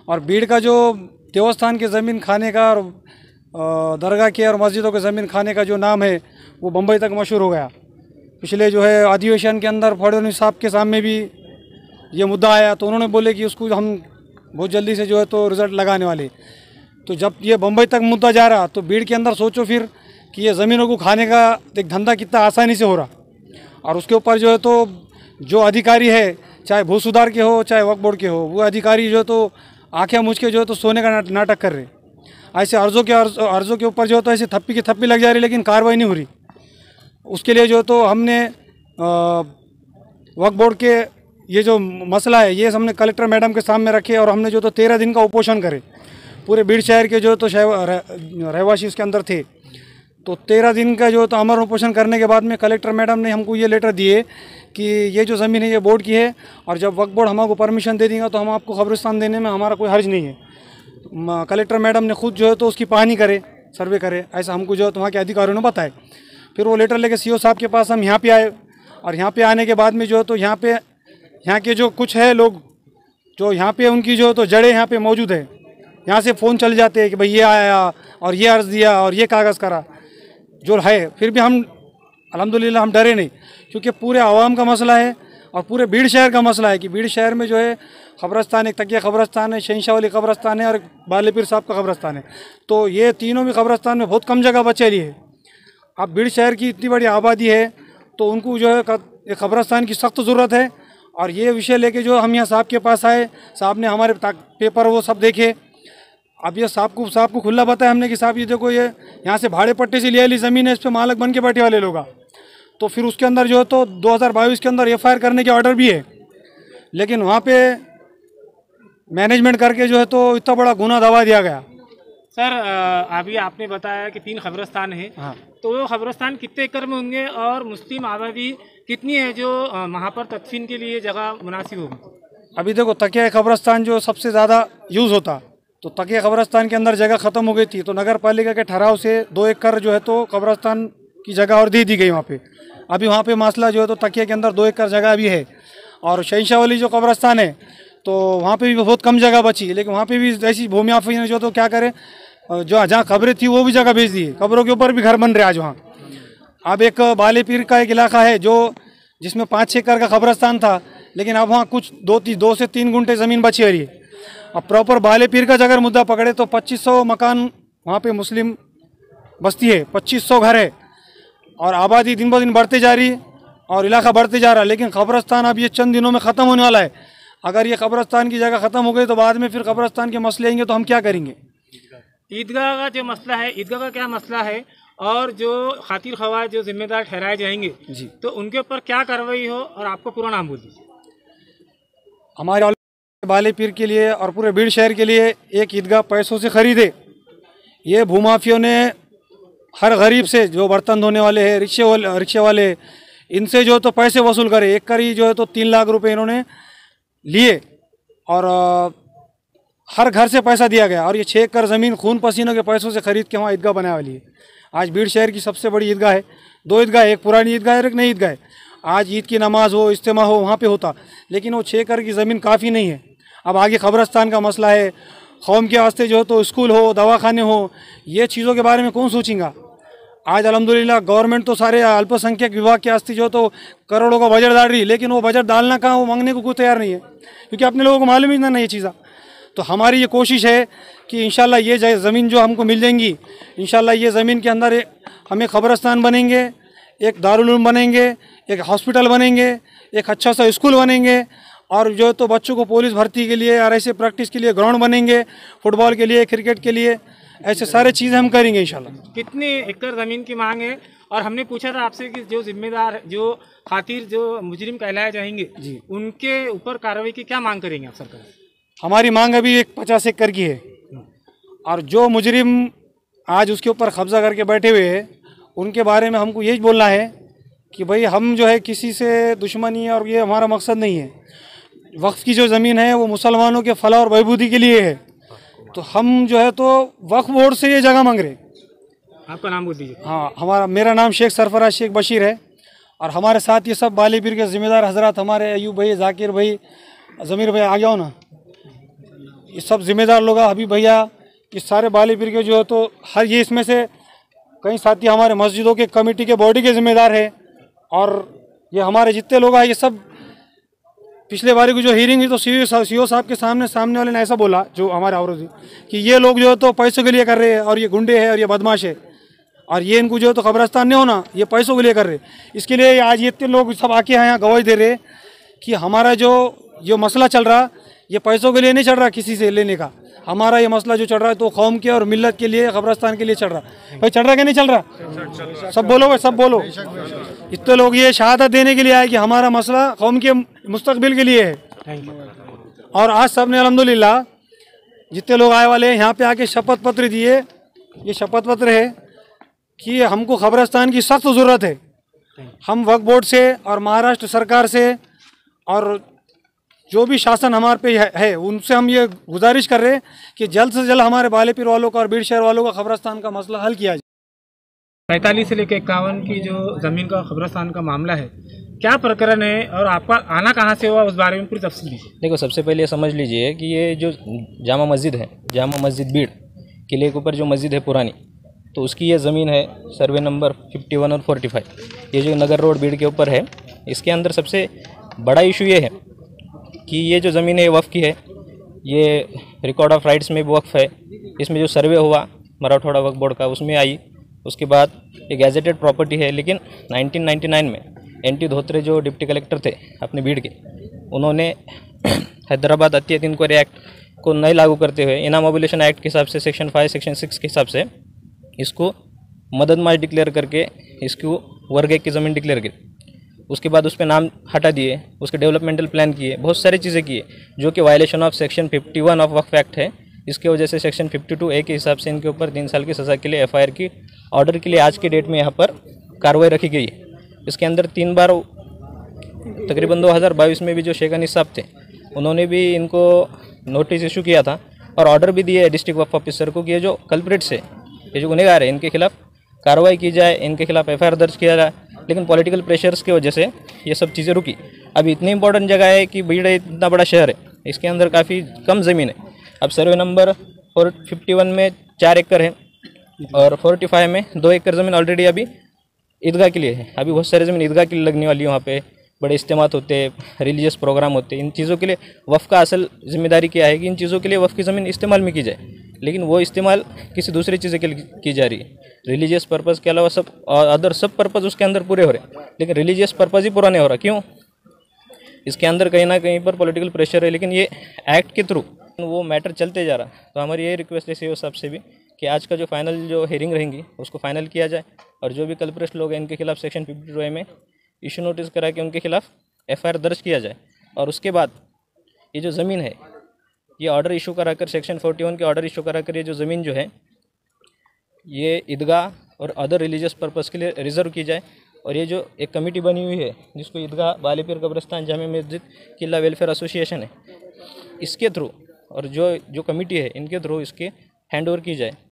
और भीड़ का जो देवस्थान की ज़मीन खाने का और दरगाह की और मस्जिदों की ज़मीन खाने का जो नाम है वो बम्बई तक मशहूर हो गया। पिछले जो है अधिवेशन के अंदर फडणवीस साहब के सामने भी ये मुद्दा आया, तो उन्होंने बोले कि उसको हम बहुत जल्दी से जो है तो रिज़ल्ट लगाने वाले। तो जब ये बम्बई तक मुद्दा जा रहा तो भीड़ के अंदर सोचो फिर कि ये ज़मीनों को खाने का एक धंधा कितना आसानी से हो रहा, और उसके ऊपर जो है तो जो अधिकारी है, चाहे भू सुधार के हो चाहे वक्फ बोर्ड के हो, वो अधिकारी जो है तो आंखें मूझ के जो है तो सोने का नाटक कर रहे। ऐसे अर्ज़ों के ऊपर जो है तो ऐसे थप्पी की थप्पी लग जा रही, लेकिन कार्रवाई नहीं हो रही। उसके लिए जो है तो हमने वक्फ बोर्ड के ये जो मसला है ये हमने कलेक्टर मैडम के सामने रखे, और हमने जो तो 13 दिन का उपोषण करे। पूरे भीड़ शहर के जो तो रहवासी उसके अंदर थे, तो 13 दिन का जो तो अमर उपोषण करने के बाद में कलेक्टर मैडम ने हमको ये लेटर दिए कि ये जो ज़मीन है ये बोर्ड की है, और जब वक्फ बोर्ड हमको परमिशन दे देगा तो हम आपको कब्रिस्तान देने में हमारा कोई हर्ज नहीं है। कलेक्टर मैडम ने खुद जो है तो उसकी पानी करे, सर्वे करे, ऐसा हमको जो है तो वहाँ के अधिकारियों ने बताया। फिर वो लेटर लेके सीओ साहब के पास हम यहाँ पे आए, और यहाँ पे आने के बाद में जो है तो यहाँ के जो कुछ है लोग जो यहाँ पे उनकी जो तो जड़ें यहाँ पे मौजूद है, यहाँ से फ़ोन चल जाते हैं कि भाई ये आया और ये अर्ज़ दिया और ये कागज़ करा जो है। फिर भी हम अल्हम्दुलिल्लाह हम डरे नहीं, क्योंकि पूरे आवाम का मसला है और पूरे भीड़ शहर का मसला है कि भीड़ शहर में जो है क़ब्रस्तान, एक तकिया क़ब्रस्तान है, शहंशाह वली क़ब्रस्तान है और एक बाले पीर साहब का क़ब्रस्तान है। तो ये तीनों भी क़ब्रस्तान में बहुत कम जगह बचेली है। अब भीड़ शहर की इतनी बड़ी आबादी है तो उनको जो है एक क़ब्रस्तान की सख्त ज़रूरत है। और ये विषय लेके जो हम यहाँ साहब के पास आए, साहब ने हमारे पेपर वो सब देखे। अब ये साहब को खुला बताया हमने कि साहब ये देखो ये यहाँ से भाड़े पट्टे से लिया ली ज़मीन है, इस पर मालक बन के बैठे वाले लोग। तो फिर उसके अंदर जो है तो 2022 के अंदर FIR करने के ऑर्डर भी है, लेकिन वहाँ पे मैनेजमेंट करके जो है तो इतना बड़ा गुनाह दबा दिया गया। सर अभी आपने बताया कि 3 क़ब्रस्तान है। हाँ। तो वो क़ब्रस्तान कितने एकड़ में होंगे और मुस्लिम आबादी कितनी है जो वहाँ पर तदफीन के लिए जगह मुनासिब होगी? अभी देखो तकिया क़ब्रस्तान जो सबसे ज़्यादा यूज़ होता, तो तकिया क़ब्रस्तान के अंदर जगह ख़त्म हो गई थी, तो नगर पालिका के ठहराव से 2 एकड़ जो है तो क़ब्रस्तान की जगह और दे दी गई वहाँ पे। अभी वहाँ पे मसला जो है तो तकिया के अंदर 2 एकड़ जगह भी है, और शहंशाह वली जो क़ब्रस्तान है तो वहाँ पे भी बहुत कम जगह बची, लेकिन वहाँ पे भी ऐसी भूमि माफिया ने जो तो क्या करे, जो जहाँ कब्रें थी वो भी जगह बेच दी, कब्रों के ऊपर भी घर बन रहे आज वहाँ। अब एक बाले पीर का एक इलाका है जो जिसमें 5-6 एकड़ का क़ब्रस्तान था, लेकिन अब वहाँ कुछ 2 से 3 गुंठे ज़मीन बची हो रही है। अब प्रॉपर बाले पीर का अगर मुद्दा पकड़े तो 2500 मकान वहाँ पे मुस्लिम बस्ती है, 2500 घर है, और आबादी दिन ब दिन बढ़ते जा रही है और इलाका बढ़ते जा रहा है। लेकिन क़ब्रस्तान अब ये चंद दिनों में ख़त्म होने वाला है। अगर ये क़ब्रस्तान की जगह ख़त्म हो गई तो बाद में फिर क़ब्रस्तान के मसले आएंगे तो हम क्या करेंगे? ईदगाह का जो मसला है, ईदगाह का क्या मसला है, और जो खातिर ख्वाह जो जिम्मेदार ठहराए जाएंगे जी, तो उनके ऊपर क्या कार्रवाई हो, और आपको पूरा नाम बोल दीजिए। हमारे बाले पीर के लिए और पूरे भीड़ शहर के लिए एक ईदगाह पैसों से ख़रीदे। ये भूमाफियों ने हर गरीब से, जो बर्तन धोने वाले हैं, रिक्शे वाले, इनसे जो तो पैसे वसूल करे। एक करी जो है तो 3 लाख रुपए इन्होंने लिए, और हर घर से पैसा दिया गया, और ये 6 एकड़ ज़मीन खून पसीनों के पैसों से ख़रीद के वहाँ ईदगाह बनाने वाली है। आज भीड़ शहर की सबसे बड़ी ईदगाह है, 2 ईदगाह, एक पुरानी ईदगाह है और एक नई ईदगाह है। आज ईद की नमाज हो, इज्तिमा हो, वहाँ पे होता, लेकिन वो 6 एकड़ की ज़मीन काफ़ी नहीं है। अब आगे क़ब्रस्तान का मसला है, कौम के वास्ते जो है तो स्कूल हो, दवाखाने हो, ये चीज़ों के बारे में कौन सोचेगा? आज अल्हम्दुलिल्लाह गवर्नमेंट तो सारे अल्पसंख्यक विभाग के वास्ते जो तो करोड़ों का बजट डाल रही है, लेकिन वो बजट डालना कहाँ, वो मांगने को कोई तैयार नहीं है, क्योंकि अपने लोगों को मालूम ही ना ये चीज़ा। तो हमारी ये कोशिश है कि इंशाल्लाह ये ज़मीन जो हमको मिल जाएंगी, इंशाल्लाह ये ज़मीन के अंदर हमें क़ब्रस्तान बनेंगे, एक दारुल उलूम बनेंगे, एक हॉस्पिटल बनेंगे, एक अच्छा सा स्कूल बनेंगे, और जो तो बच्चों को पुलिस भर्ती के लिए और ऐसे प्रैक्टिस के लिए ग्राउंड बनेंगे, फुटबॉल के लिए, क्रिकेट के लिए, ऐसे सारे चीज़ें हम करेंगे इंशाल्लाह। कितने एकड़ ज़मीन की मांग है? और हमने पूछा था आपसे कि जो जिम्मेदार, जो खातिर, जो मुजरिम कहलाए जाएंगे जी, उनके ऊपर कार्रवाई की क्या मांग करेंगे आप सरकार? हमारी मांग अभी एक 50 एकड़ की है, और जो मुजरिम आज उसके ऊपर कब्जा करके बैठे हुए हैं उनके बारे में हमको यही बोलना है कि भाई हम जो है किसी से दुश्मनी है और ये हमारा मकसद नहीं है। वक्फ की जो ज़मीन है वो मुसलमानों के फलाह और बहबूदी के लिए है, तो हम जो है तो वक्फ बोर्ड से ये जगह मांग रहे। आपका नाम बोल दीजिए। हाँ, मेरा नाम शेख सरफराज शेख बशीर है, और हमारे साथ ये सब बाले पीर के ज़िम्मेदार हजरात, हमारे अयूब भाई, जाकिर भाई, ज़मीर भाई, आ जाओ ना। ये सब जिम्मेदार लोग हबीब भैया, ये सारे बाली पीर के जो है तो हर ये इसमें से कई साथी हमारे मस्जिदों के कमेटी के बॉडी के जिम्मेदार है। और ये हमारे जितने लोग हैं ये सब पिछले बारी की जो हीरिंग हुई तो सीओ साहब के सामने वाले ने ऐसा बोला जो हमारे आवरोधी कि ये लोग जो है तो पैसों के लिए कर रहे हैं और ये गुंडे हैं और ये बदमाश है और ये इनको जो है तो कब्रस्तान नहीं होना, ये पैसों के लिए कर रहे। इसके लिए आज ये इतने लोग सब आके यहाँ गवाही दे रहे कि हमारा जो मसला चल रहा ये पैसों के लिए नहीं चल रहा किसी से लेने का। हमारा ये मसला जो चल रहा है तो कौम के और मिल्लत के लिए, कब्रस्तान के लिए चल रहा। भाई चल रहा कि नहीं चल रहा? सब बोलो भाई, सब बोलो। इतने लोग ये शहादत देने के लिए आए कि हमारा मसला कौम के मुस्तकबिल के लिए है। और आज सब ने अल्हम्दुलिल्लाह जितने लोग आए वाले हैं यहाँ पे आके शपथ पत्र दिए। ये शपथ पत्र है कि हमको कब्रस्तान की सख्त ज़रूरत है। हम वक्फ बोर्ड से और महाराष्ट्र सरकार से और जो भी शासन हमारे पे है उनसे हम ये गुजारिश कर रहे हैं कि जल्द से जल्द हमारे बालेपीर वालों का और बीड़ शहर वालों का कब्रस्तान का मसला हल किया जाए। 45 से लेकर 51 की जो ज़मीन का कब्रस्तान का मामला है, क्या प्रकरण है और आपका आना कहाँ से हुआ, उस बारे में पूरी तफसील दीजिए। देखो, सबसे पहले ये समझ लीजिए कि ये जो जामा मस्जिद है, जामा मस्जिद बीड़ किले के ऊपर जो मस्जिद है पुरानी, तो उसकी ये ज़मीन है सर्वे नंबर 51 और 45। ये जो नगर रोड बीड़ के ऊपर है, इसके अंदर सबसे बड़ा इशू ये है कि ये जो ज़मीन है वक्फ की है, ये रिकॉर्ड ऑफ राइट्स में भी वक्फ है। इसमें जो सर्वे हुआ मराठवाड़ा वक्फ बोर्ड का उसमें आई, उसके बाद ये गैजेटेड प्रॉपर्टी है। लेकिन 1999 में एनटी धोत्रे जो डिप्टी कलेक्टर थे अपने बीड़ के, उन्होंने हैदराबाद अतियत इंक्वायरी एक्ट को नहीं लागू करते हुए इनाम अबोलिशन एक्ट के हिसाब से सेक्शन 5 सेक्शन 6 के हिसाब से इसको मददमाश डिक्लेयर करके इसको वर्ग 1 की ज़मीन डिक्लेयर की। उसके बाद उस पर नाम हटा दिए, उसके डेवलपमेंटल प्लान किए, बहुत सारी चीज़ें किए जो कि violation of section 51 of Waqf act है। इसके वजह से सेक्शन 52A के हिसाब से इनके ऊपर 3 साल की सज़ा के लिए FIR की ऑर्डर के लिए आज की डेट में यहाँ पर कार्रवाई रखी गई है। इसके अंदर 3 बार तकरीबन 2022 में भी जो शेख अनीस साहब थे उन्होंने भी इनको नोटिस इशू किया था और ऑर्डर भी दिए डिस्ट्रिक्ट वक्फ ऑफिसर को कि ये जो कल्प्रिट्स है, ये जो गुनहगार है, इनके खिलाफ कार्रवाई की जाए, इनके खिलाफ FIR दर्ज किया जाए। लेकिन पॉलिटिकल प्रेशर्स की वजह से ये सब चीज़ें रुकी। अभी इतनी इंपॉर्टेंट जगह है कि बीड़ इतना बड़ा शहर है, इसके अंदर काफ़ी कम ज़मीन है। अब सर्वे नंबर 51 में 4 एकड़ है और 45 में 2 एकड़ ज़मीन ऑलरेडी अभी ईदगाह के लिए है। अभी बहुत सारी ज़मीन ईदगाह के लिए लगने वाली है, वहाँ पे बड़े इज्तिमात होते हैं, रिलीजियस प्रोग्राम होते हैं। इन चीज़ों के लिए वफ़ का असल जिम्मेदारी क्या है कि इन चीज़ों के लिए वफ़ की ज़मीन इस्तेमाल में की जाए, लेकिन वो इस्तेमाल किसी दूसरी चीज़ें के लिए की जा रही है। रिलीजियस पर्पज़ के अलावा सब अदर सब पर्पज़ उसके अंदर पूरे हो रहे हैं, लेकिन रिलीजियस पर्पज़ ही पूरा नहीं हो रहा। क्यों? इसके अंदर कहीं ना कहीं पर पॉलिटिकल प्रेशर है, लेकिन ये एक्ट के थ्रू वो मैटर चलते जा रहा। तो हमारी यही रिक्वेस्ट है सीओ साहब से भी कि आज का जो फाइनल जो हेयरिंग रहेंगी उसको फाइनल किया जाए और जो भी कल्प्रिट लोग हैं इनके खिलाफ सेक्शन 52A में इशू नोटिस करा के उनके खिलाफ FIR दर्ज किया जाए। और उसके बाद ये जो ज़मीन है ये ऑर्डर इशू कराकर सेक्शन 41 के ऑर्डर इशू कराकर ये जो ज़मीन जो है ये ईदगाह और अदर रिलीजियस पर्पज़ के लिए रिज़र्व की जाए। और ये जो एक कमेटी बनी हुई है जिसको ईदगाह बालीपीर कब्रस्तान जामे मस्जिद किला वेलफेयर एसोसिएशन है, इसके थ्रू और जो कमेटी है इनके थ्रू इसके हैंड ओवर की जाए